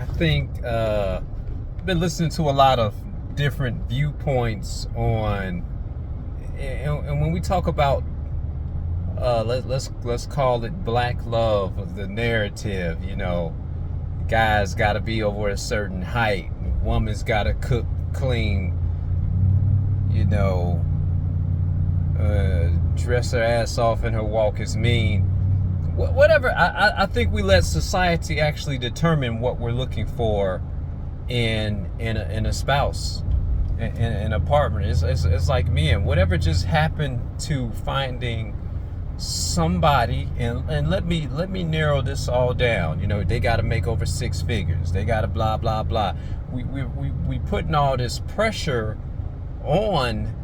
I think I've been listening to a lot of different viewpoints on, and when we talk about let's call it black love, the narrative. Guys got to be over a certain height, woman's got to cook, clean, dress her ass off, and her walk is mean. Whatever. I think we let society actually determine what we're looking for in a spouse, in a partner. It's like men. Whatever just happened to finding somebody, and let me narrow this all down. They got to make over six figures. They got to blah blah blah. We putting all this pressure on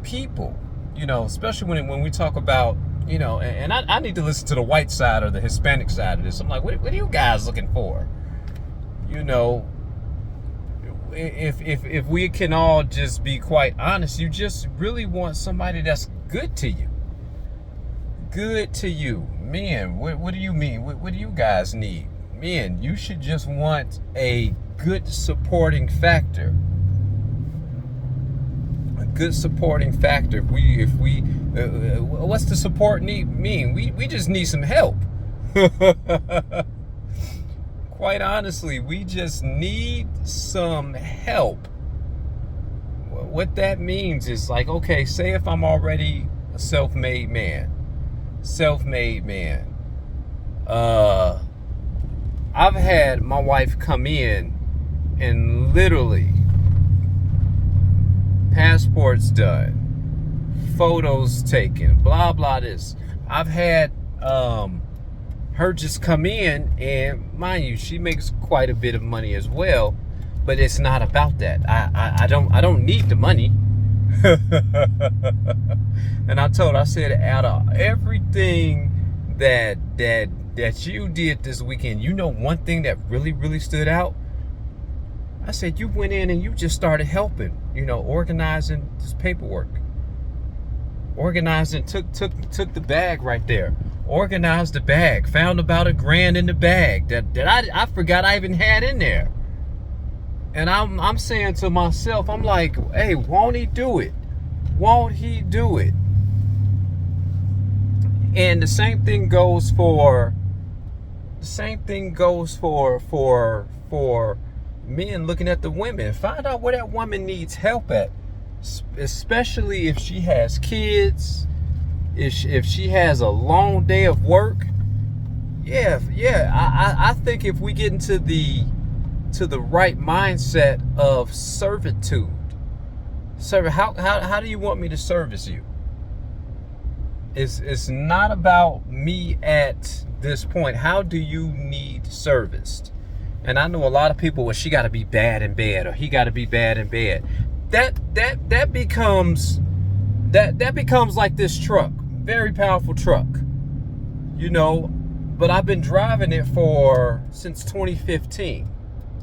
people. Especially when we talk about. And I need to listen to the white side or the Hispanic side of this. I'm like, what are you guys looking for? If we can all just be quite honest, you just really want somebody that's good to you. Good to you. Men, what do you mean? What do you guys need? Men, you should just want a good supporting factor. A good supporting factor. If we what's the support mean? We just need some help. Quite honestly, we just need some help. What that means is like, okay, say if I'm already a self-made man. I've had my wife come in and literally passports done, photos taken, blah blah this. I've had her just come in, and mind you, she makes quite a bit of money as well, but it's not about that. I don't need the money. And I said, out of everything that you did this weekend, one thing that really stood out? I said, you went in and you just started helping, organizing this paperwork. Organizing, took the bag right there. Organized the bag. Found about $1,000 in the bag that I forgot I even had in there. And I'm saying to myself, I'm like, hey, won't he do it? Won't he do it? And the same thing goes for men looking at the women. Find out where that woman needs help at, especially if she has kids, if she has a long day of work. I think if we get into the right mindset of servitude. How do you want me to service you? It's not about me at this point. How do you need serviced? And I know a lot of people, well, she got to be bad in bed, or he got to be bad in bed. That becomes like this truck, very powerful truck, But I've been driving it since 2015.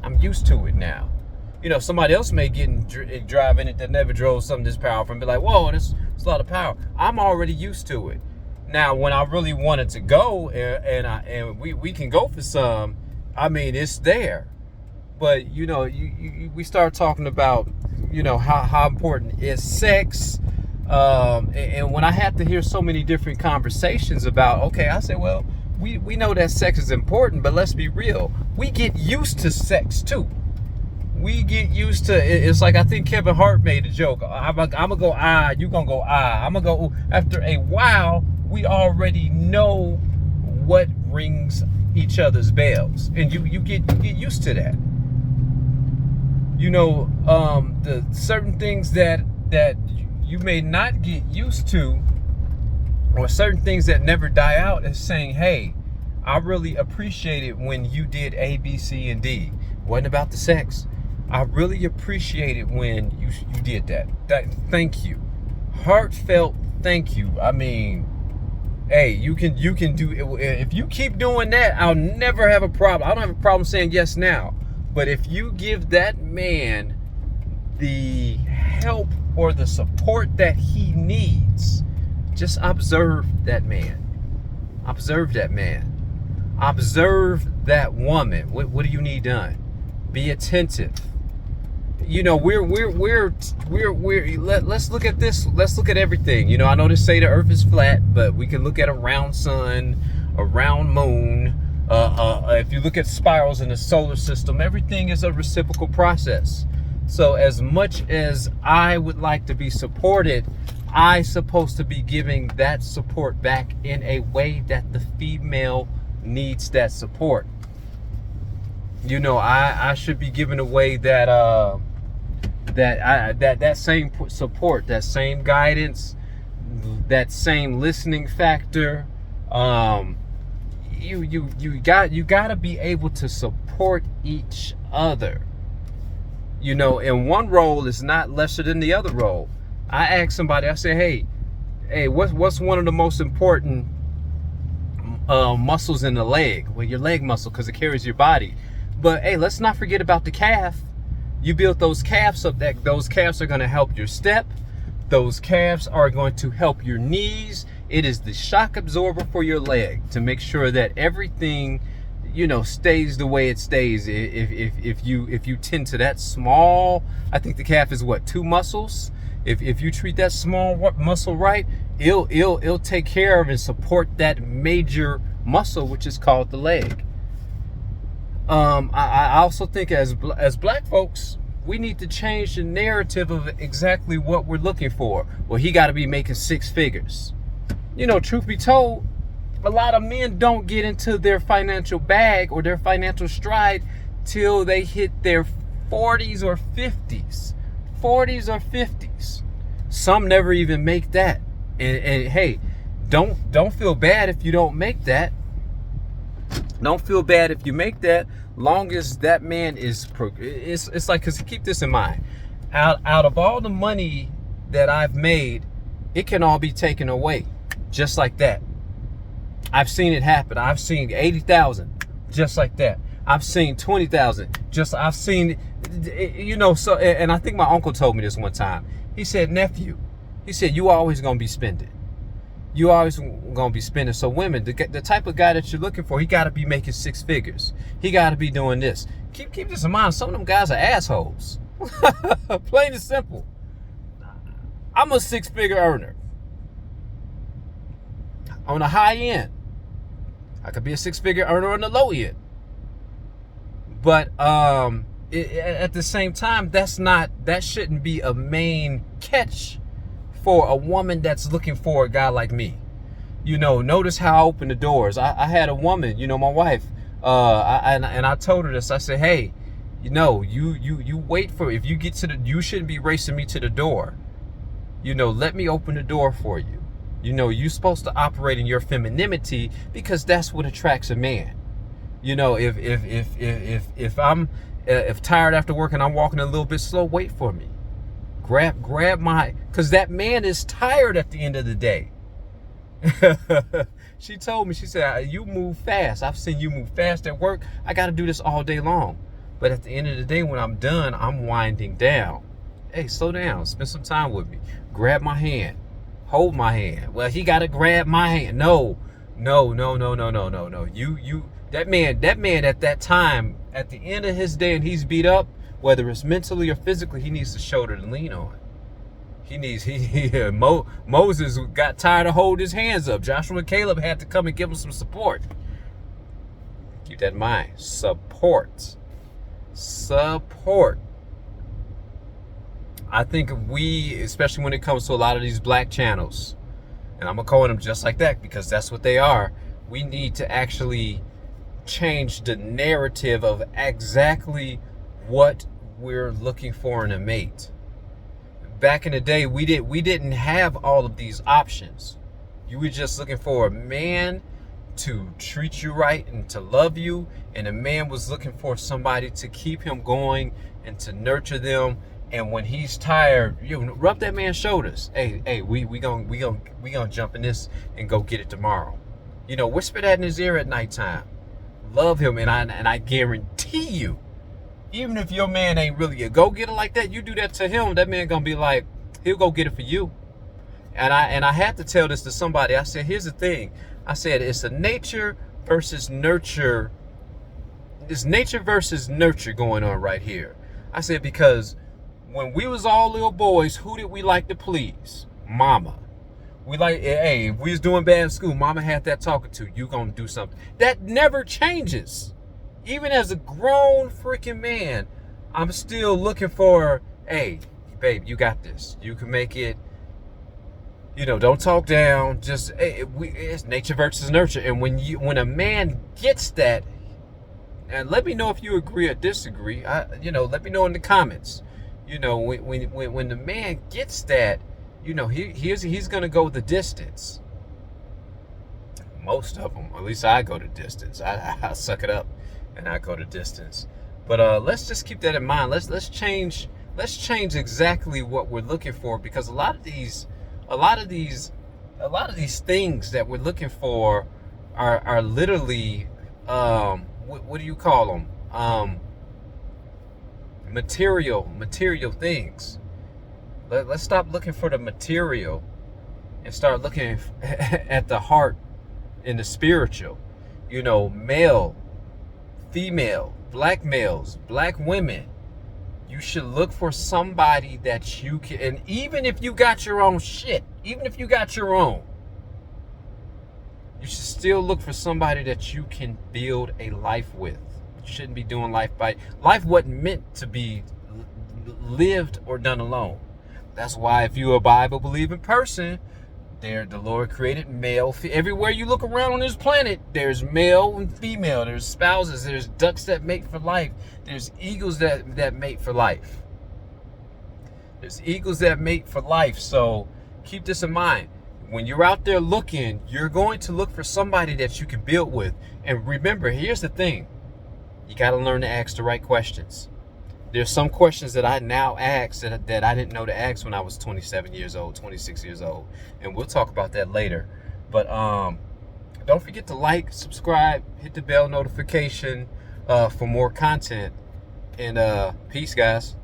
I'm used to it now. Somebody else may get driving it that never drove something this powerful and be like, whoa, it's a lot of power. I'm already used to it. Now, when I really wanted to go and we can go for some, it's there. But, we start talking about, how important is sex. And when I had to hear so many different conversations about, okay, I said, well, we know that sex is important, but let's be real. We get used to sex too. We get used to it. It's like, I think Kevin Hart made a joke. I'm gonna go you gonna go I'm gonna go ooh. After a while, we already know what rings each other's bells, and you get used to that. The certain things that you may not get used to, or certain things that never die out, is saying, hey, I really appreciate it when you did A, B, C, and D. Wasn't about the sex. I really appreciate it when you did that. Thank you. Heartfelt thank you. Hey, you can do it. If you keep doing that, I'll never have a problem. I don't have a problem saying yes now. But if you give that man the help or the support that he needs, just observe that man. Observe that man. Observe that woman. What do you need done? Be attentive. You know, let's look at this. Let's look at everything. You know, I know they say the earth is flat, but we can look at a round sun, a round moon. If you look at spirals in the solar system, everything is a reciprocal process. So as much as I would like to be supported, I'm supposed to be giving that support back in a way that the female needs that support. You know, I should be giving away that that same support, that same guidance, that same listening factor. You got to be able to support each other. You know, and one role is not lesser than the other role. I asked somebody, I said, hey, what's one of the most important muscles in the leg? Well, your leg muscle, because it carries your body. But hey, let's not forget about the calf. You build those calves up, those calves are going to help your step. Those calves are going to help your knees. It is the shock absorber for your leg to make sure that everything, you know, stays the way it stays. If you tend to that small, I think the calf is what, 2 muscles. If you treat that small muscle right, it'll take care of and support that major muscle, which is called the leg. I also think as black folks, we need to change the narrative of exactly what we're looking for. Well, he got to be making 6 figures. You know, truth be told, a lot of men don't get into their financial bag or their financial stride till they hit their 40s or 50s. 40s or 50s. Some never even make that. And hey, don't feel bad if you don't make that. Don't feel bad if you make that, long as that man is, it's like, because keep this in mind, out of all the money that I've made, it can all be taken away just like that. I've seen it happen. I've seen 80,000 just like that. I've seen 20,000 I've seen, you know, so, and I think my uncle told me this one time. He said, nephew, he said, you always gonna be spending. You always gonna be spending. So women, the type of guy that you're looking for, he gotta be making 6 figures. He gotta be doing this. Keep this in mind. Some of them guys are assholes. Plain and simple. I'm a 6-figure earner. On the high end, I could be a 6-figure earner on the low end. But at the same time, that shouldn't be a main catch for a woman that's looking for a guy like me. You know, notice how I open the doors. I had a woman, you know, my wife, and I told her this. I said, hey, you know, you wait for, if you get to you shouldn't be racing me to the door. You know, let me open the door for you. You know, you're supposed to operate in your femininity, because that's what attracts a man. You know, if I'm tired after work and I'm walking a little bit slow, wait for me. Grab my, because that man is tired at the end of the day. She told me, she said, you move fast. I've seen you move fast at work. I got to do this all day long. But at the end of the day, when I'm done, I'm winding down. Hey, slow down. Spend some time with me. Grab my hand. Hold my hand. Well, he got to grab my hand. No. You, that man at that time, at the end of his day, and he's beat up, whether it's mentally or physically, he needs a shoulder to lean on. Moses got tired of holding his hands up. Joshua and Caleb had to come and give him some support. Keep that in mind. Support. I think we, especially when it comes to a lot of these black channels, and I'm going to call them just like that because that's what they are, we need to actually change the narrative of exactly what we're looking for in a mate. Back in the day, we didn't have all of these options. You were just looking for a man to treat you right and to love you, and a man was looking for somebody to keep him going and to nurture them. And when he's tired, you rub that man's shoulders. Hey, we gonna jump in this and go get it tomorrow. You know, whisper that in his ear at nighttime. Love him, and I guarantee you, even if your man ain't really a go-getter like that, you do that to him, that man gonna be like, he'll go get it for you. And I had to tell this to somebody. I said, here's the thing. I said, it's a nature versus nurture. It's nature versus nurture going on right here. I said because when we was all little boys, who did we like to please? Mama. We like, hey, if we was doing bad in school, mama had that talking to. You gonna do something. That never changes. Even as a grown freaking man, I'm still looking for, hey, babe, you got this. You can make it. You know, don't talk down. Just, hey, it's nature versus nurture. And when a man gets that, and let me know if you agree or disagree. Let me know in the comments. You know, when the man gets that, you know, he's gonna go the distance. Most of them, at least I go the distance. I suck it up, and I go the distance. But let's just keep that in mind. Let's change exactly what we're looking for, because a lot of these things that we're looking for are literally what do you call them? Material things. Let's stop looking for the material and start looking at the heart and the spiritual. You know, male, female, black males, black women. You should look for somebody that you can, and even if you got your own shit, even if you got your own, you should still look for somebody that you can build a life with. You shouldn't be doing life wasn't meant to be lived or done alone. That's why if you're a Bible believing person, the Lord created male. Everywhere you look around on this planet, there's male and female. There's spouses. There's ducks that mate for life. There's eagles that mate for life. There's eagles that mate for life. So keep this in mind. When you're out there looking, you're going to look for somebody that you can build with. And remember, here's the thing. You got to learn to ask the right questions. There's some questions that I now ask that I didn't know to ask when I was 27 years old, 26 years old. And we'll talk about that later. But don't forget to like, subscribe, hit the bell notification for more content. And peace, guys.